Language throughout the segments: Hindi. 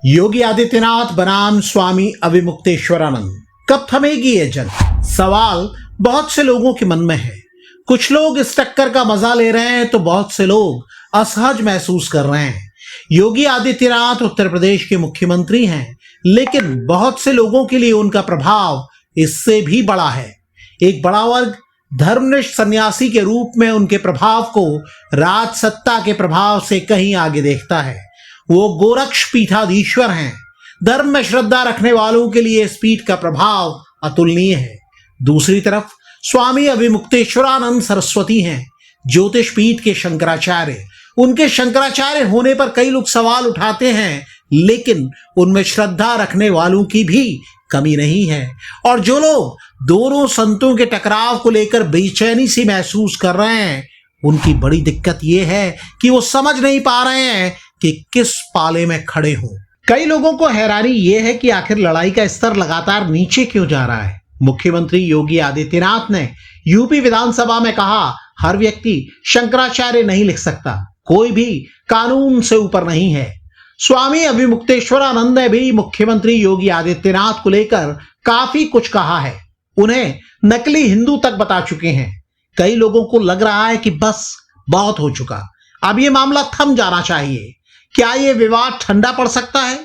योगी आदित्यनाथ बनाम स्वामी अविमुक्तेश्वरानंद, कब थमेगी ये जंग? सवाल बहुत से लोगों के मन में है। कुछ लोग इस टक्कर का मजा ले रहे हैं तो बहुत से लोग असहज महसूस कर रहे हैं। योगी आदित्यनाथ उत्तर प्रदेश के मुख्यमंत्री हैं, लेकिन बहुत से लोगों के लिए उनका प्रभाव इससे भी बड़ा है। एक बड़ा वर्ग धर्मनिष्ठ सन्यासी के रूप में उनके प्रभाव को राज सत्ता के प्रभाव से कहीं आगे देखता है। वो गोरक्ष पीठाधीश्वर हैं। धर्म में श्रद्धा रखने वालों के लिए इस पीठ का प्रभाव अतुलनीय है। दूसरी तरफ स्वामी अविमुक्तेश्वरानंद सरस्वती हैं, ज्योतिष पीठ के शंकराचार्य। उनके शंकराचार्य होने पर कई लोग सवाल उठाते हैं, लेकिन उनमें श्रद्धा रखने वालों की भी कमी नहीं है। और जो लोग दोनों संतों के टकराव को लेकर बेचैनी सी महसूस कर रहे हैं, उनकी बड़ी दिक्कत यह है कि वो समझ नहीं पा रहे हैं कि किस पाले में खड़े हों। कई लोगों को हैरानी यह है कि आखिर लड़ाई का स्तर लगातार नीचे क्यों जा रहा है। मुख्यमंत्री योगी आदित्यनाथ ने यूपी विधानसभा में कहा, हर व्यक्ति शंकराचार्य नहीं लिख सकता, कोई भी कानून से ऊपर नहीं है। स्वामी अविमुक्तेश्वरानंद ने भी मुख्यमंत्री योगी आदित्यनाथ को लेकर काफी कुछ कहा है। उन्हें नकली हिंदू तक बता चुके हैं। कई लोगों को लग रहा है कि बस बहुत हो चुका, अब ये मामला थम जाना चाहिए। क्या ये विवाद ठंडा पड़ सकता है?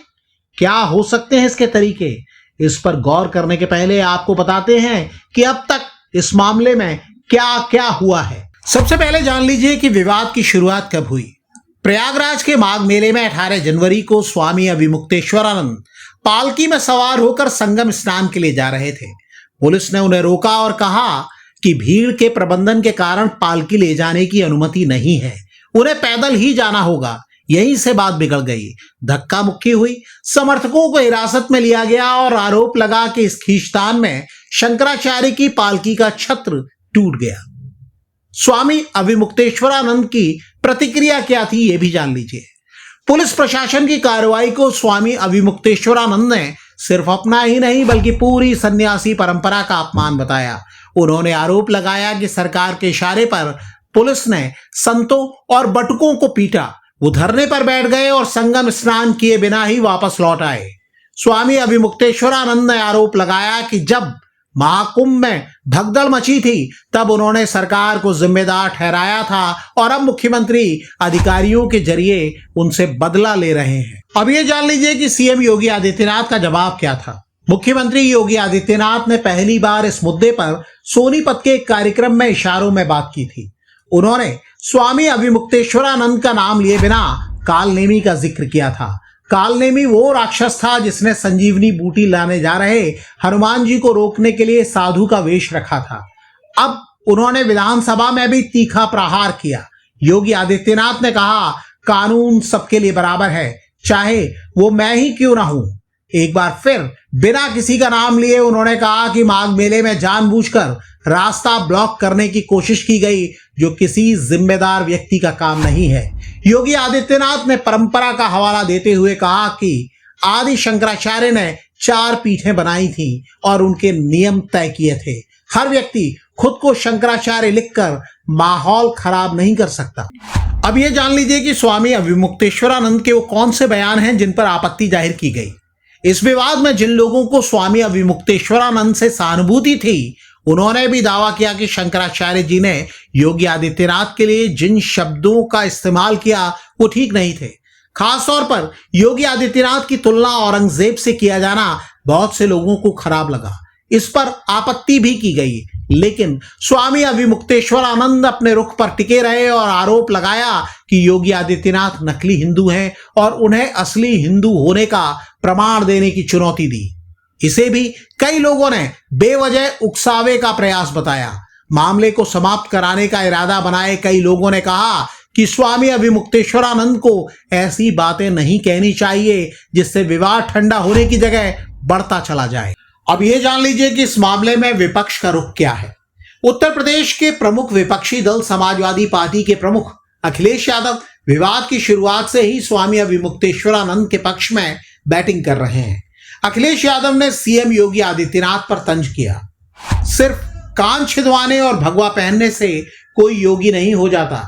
क्या हो सकते हैं इसके तरीके? इस पर गौर करने के पहले आपको बताते हैं कि अब तक इस मामले में क्या क्या हुआ है। सबसे पहले जान लीजिए कि विवाद की शुरुआत कब हुई। प्रयागराज के माघ मेले में 18 जनवरी को स्वामी अविमुक्तेश्वरानंद पालकी में सवार होकर संगम स्नान के लिए जा रहे थे। पुलिस ने उन्हें रोका और कहा कि भीड़ के प्रबंधन के कारण पालकी ले जाने की अनुमति नहीं है, उन्हें पैदल ही जाना होगा। यहीं से बात बिगड़ गई, धक्का मुक्की हुई, समर्थकों को हिरासत में लिया गया और आरोप लगा कि इस खींचतान में शंकराचार्य की पालकी का छत्र टूट गया। स्वामी अविमुक्तेश्वरानंद की प्रतिक्रिया क्या थी, यह भी जान लीजिए। पुलिस प्रशासन की कार्रवाई को स्वामी अविमुक्तेश्वरानंद ने सिर्फ अपना ही नहीं बल्कि पूरी सन्यासी परंपरा का अपमान बताया। उन्होंने आरोप लगाया कि सरकार के इशारे पर पुलिस ने संतों और बटुकों को पीटा। वो धरने पर बैठ गए और संगम स्नान किए बिना ही वापस लौट आए। स्वामी अविमुक्तेश्वरानंद ने आरोप लगाया कि जब महाकुंभ में भगदड़ मची थी तब उन्होंने सरकार को जिम्मेदार ठहराया था और अब मुख्यमंत्री अधिकारियों के जरिए उनसे बदला ले रहे हैं। अब ये जान लीजिए कि सीएम योगी आदित्यनाथ का जवाब क्या था। मुख्यमंत्री योगी आदित्यनाथ ने पहली बार इस मुद्दे पर सोनीपत के एक कार्यक्रम में इशारों में बात की थी। उन्होंने स्वामी अविमुक्तेश्वरानंद का नाम लिए बिना कालनेमी का जिक्र किया था। कालनेमी वो राक्षस था जिसने संजीवनी बूटी लाने जा रहे हनुमान जी को रोकने के लिए साधु का वेश रखा था। अब उन्होंने विधानसभा में भी तीखा प्रहार किया। योगी आदित्यनाथ ने कहा, कानून सबके लिए बराबर है, चाहे वो मैं ही क्यों ना हूं। एक बार फिर बिना किसी का नाम लिए उन्होंने कहा कि माघ मेले में जानबूझकर रास्ता ब्लॉक करने की कोशिश की गई, जो किसी जिम्मेदार व्यक्ति का काम नहीं है। योगी आदित्यनाथ ने परंपरा का हवाला देते हुए कहा कि आदि शंकराचार्य ने 4 पीठें बनाई थी और उनके नियम तय किए थे। हर व्यक्ति खुद को शंकराचार्य लिखकर माहौल खराब नहीं कर सकता। अब यह जान लीजिए कि स्वामी अविमुक्तेश्वरानंद के वो कौन से बयान हैं जिन पर आपत्ति जाहिर की गई। इस विवाद में जिन लोगों को स्वामी अविमुक्तेश्वरानंद से सहानुभूति थी, उन्होंने भी दावा किया कि शंकराचार्य जी ने योगी आदित्यनाथ के लिए जिन शब्दों का इस्तेमाल किया वो ठीक नहीं थे। खासतौर पर योगी आदित्यनाथ की तुलना औरंगजेब से किया जाना बहुत से लोगों को खराब लगा। इस पर आपत्ति भी की गई, लेकिन स्वामी अविमुक्तेश्वरानंद अपने रुख पर टिके रहे और आरोप लगाया कि योगी आदित्यनाथ नकली हिंदू हैं और उन्हें असली हिंदू होने का प्रमाण देने की चुनौती दी। इसे भी कई लोगों ने बेवजह उकसावे का प्रयास बताया। मामले को समाप्त कराने का इरादा बनाए कई लोगों ने कहा कि स्वामी अविमुक्तेश्वरानंद को ऐसी बातें नहीं कहनी चाहिए जिससे विवाद ठंडा होने की जगह बढ़ता चला जाए। अब यह जान लीजिए कि इस मामले में विपक्ष का रुख क्या है। उत्तर प्रदेश के प्रमुख विपक्षी दल समाजवादी पार्टी के प्रमुख अखिलेश यादव विवाद की शुरुआत से ही स्वामी अविमुक्तेश्वरानंद के पक्ष में बैटिंग कर रहे हैं। अखिलेश यादव ने सीएम योगी आदित्यनाथ पर तंज किया, सिर्फ कान छिदवाने और भगवा पहनने से कोई योगी नहीं हो जाता।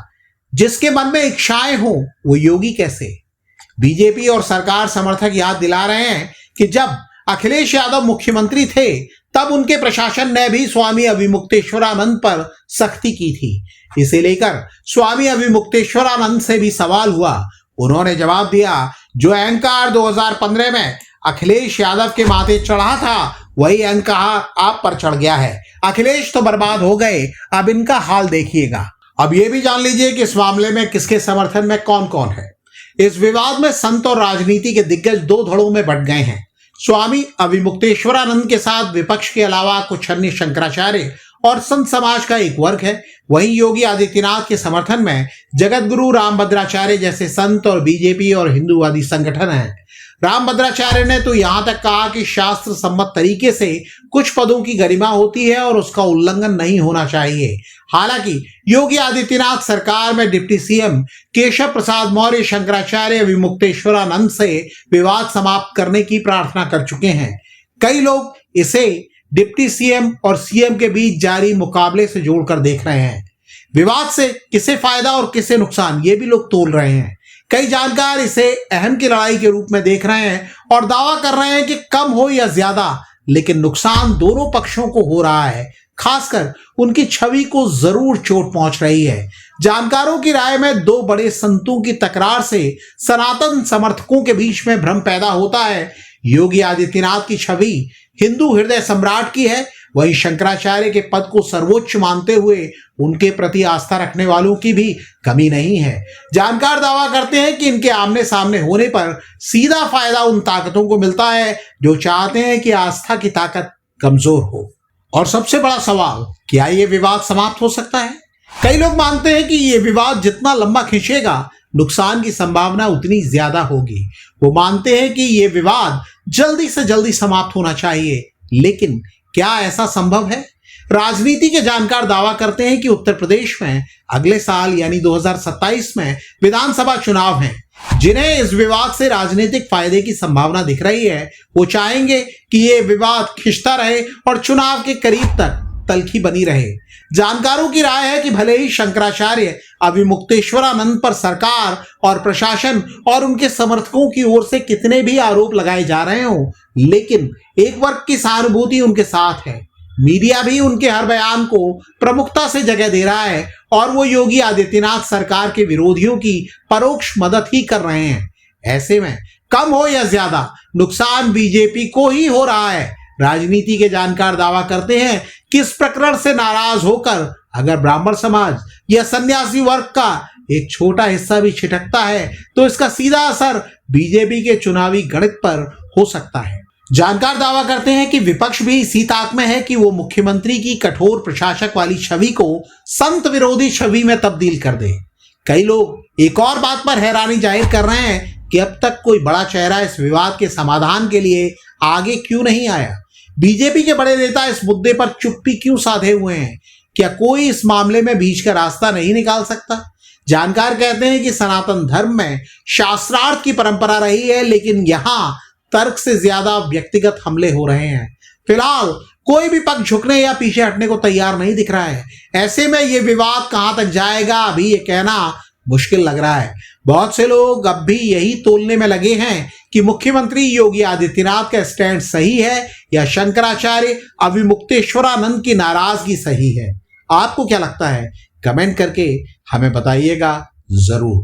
जिसके मन में इच्छाएं हो वो योगी कैसे। बीजेपी और सरकार समर्थक याद दिला रहे हैं कि जब अखिलेश यादव मुख्यमंत्री थे तब उनके प्रशासन ने भी स्वामी अविमुक्तेश्वरानंद पर सख्ती की थी। इसे लेकर स्वामी अविमुक्तेश्वरानंद से भी सवाल हुआ। उन्होंने जवाब दिया, जो अहंकार 2015 में अखिलेश यादव के माथे चढ़ा था वही अहंकार आप पर चढ़ गया है। अखिलेश तो बर्बाद हो गए, अब इनका हाल देखिएगा। अब ये भी जान लीजिए कि इस मामले में किसके समर्थन में कौन कौन है। इस विवाद में संत और राजनीति के दिग्गज दो धड़ों में बंट गए हैं। स्वामी अविमुक्तेश्वरानंद के साथ विपक्ष के अलावा कुछ अन्य शंकराचार्य और संत समाज का एक वर्ग है। वहीं योगी आदित्यनाथ के समर्थन में जगतगुरु रामभद्राचार्य जैसे संत और बीजेपी और हिंदूवादी संगठन हैं। रामभद्राचार्य ने तो यहां तक कहा कि शास्त्र सम्मत तरीके से कुछ पदों की गरिमा होती है और उसका उल्लंघन नहीं होना चाहिए। हालांकि योगी आदित्यनाथ सरकार में डिप्टी सीएम केशव प्रसाद मौर्य शंकराचार्य अविमुक्तेश्वरानंद से विवाद समाप्त करने की प्रार्थना कर चुके हैं। कई लोग इसे डिप्टी सीएम और सीएम के बीच जारी मुकाबले से जोड़कर देख रहे हैं। विवाद से किसे फायदा और किसे नुकसान, ये भी लोग तोल रहे हैं। कई जानकार इसे अहम की लड़ाई के रूप में देख रहे हैं और दावा कर रहे हैं कि कम हो या ज्यादा, लेकिन नुकसान दोनों पक्षों को हो रहा है। खासकर उनकी छवि को जरूर चोट पहुंच रही है। जानकारों की राय में दो बड़े संतों की तकरार से सनातन समर्थकों के बीच में भ्रम पैदा होता है। योगी आदित्यनाथ की छवि हिंदू हृदय सम्राट की है, वहीं शंकराचार्य के पद को सर्वोच्च मानते हुए उनके प्रति आस्था रखने वालों की भी कमी नहीं है। जानकार दावा करते हैं कि इनके आमने सामने होने पर सीधा फायदा उन ताकतों को मिलता है जो चाहते हैं कि आस्था की ताकत कमजोर हो। और सबसे बड़ा सवाल, क्या ये विवाद समाप्त हो सकता है? कई लोग मानते हैं कि ये विवाद जितना लंबा खींचेगा नुकसान की संभावना उतनी ज्यादा होगी। वो मानते हैं कि ये विवाद जल्दी से जल्दी समाप्त होना चाहिए, लेकिन क्या ऐसा संभव है? राजनीति के जानकार दावा करते हैं कि उत्तर प्रदेश में अगले साल यानी 2027 में विधानसभा चुनाव हैं। जिन्हें इस विवाद से राजनीतिक फायदे की संभावना दिख रही है, वो चाहेंगे कि ये विवाद खिंचता रहे और चुनाव के करीब तक तल्खी बनी रहे। जानकारों की राय है कि भले ही शंकराचार्य अविमुक्तेश्वरानंद पर सरकार और प्रशासन और उनके समर्थकों की ओर से कितने भी आरोप लगाए जा रहे हों, लेकिन एक वर्ग की सहानुभूति उनके साथ है। मीडिया भी उनके हर बयान को प्रमुखता से जगह दे रहा है और वो योगी आदित्यनाथ सरकार के विरोधियों की परोक्ष मदद ही कर रहे हैं। ऐसे में कम हो या ज्यादा नुकसान बीजेपी को ही हो रहा है। राजनीति के जानकार दावा करते हैं कि इस प्रकरण से नाराज होकर अगर ब्राह्मण समाज या सन्यासी वर्ग का एक छोटा हिस्सा भी छिटकता है तो इसका सीधा असर बीजेपी के चुनावी गणित पर हो सकता है। जानकार दावा करते हैं कि विपक्ष भी इसी ताक में है कि वो मुख्यमंत्री की कठोर प्रशासक वाली छवि को संत विरोधी छवि में तब्दील कर दे। कई लोग एक और बात पर हैरानी जाहिर कर रहे हैं कि अब तक कोई बड़ा चेहरा इस विवाद के समाधान के लिए आगे क्यों नहीं आया। बीजेपी के बड़े नेता इस मुद्दे पर चुप्पी क्यों साधे हुए हैं? क्या कोई इस मामले में बीच का रास्ता नहीं निकाल सकता? जानकार कहते हैं कि सनातन धर्म में शास्त्रार्थ की परंपरा रही है, लेकिन यहाँ तर्क से ज्यादा व्यक्तिगत हमले हो रहे हैं। फिलहाल कोई भी पक्ष झुकने या पीछे हटने को तैयार नहीं दिख रहा है। ऐसे में ये विवाद कहां तक जाएगा अभी ये कहना मुश्किल लग रहा है। बहुत से लोग अब भी यही तोलने में लगे हैं कि मुख्यमंत्री योगी आदित्यनाथ का स्टैंड सही है या शंकराचार्य अविमुक्तेश्वरानंद की नाराजगी सही है। आपको क्या लगता है? कमेंट करके हमें बताइएगा जरूर।